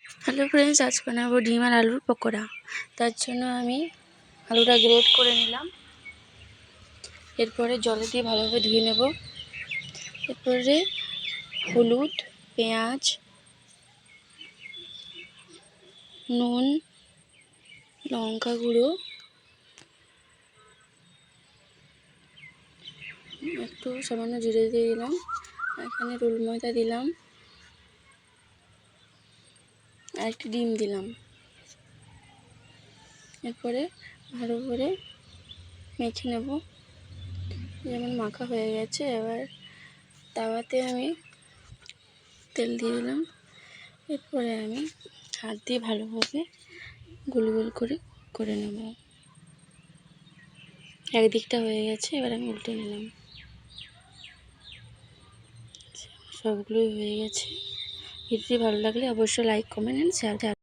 Hello friends, আজ বানাবো ডিম আর আলুর পকোড়া। তার জন্য আমি আলুটা গ্রেট করে নিলাম। এরপরে জলে দিয়ে ভালোভাবে ধুয়ে নেব। এরপরে হলুদ, পেঁয়াজ, নুন, লঙ্কা গুঁড়ো, একটু সামান্য জিরে দিয়ে দিলাম। এখানে রোল ময়দা দিলাম আর একটি ডিম দিলাম। এরপরে ভালো করে মেখে নেব। যেমন মাখা হয়ে গেছে, এবার তাওয়াতে আমি তেল দিয়ে দিলাম। এরপরে আমি হাত দিয়ে ভালোভাবে গোল গোল করে নেব। একদিকটা হয়ে গেছে, এবার আমি উল্টে নিলাম। সবগুলোই হয়ে গেছে। ভিডিওটি ভালো লাগলে অবশ্যই লাইক, কমেন্ট এন্ড শেয়ার।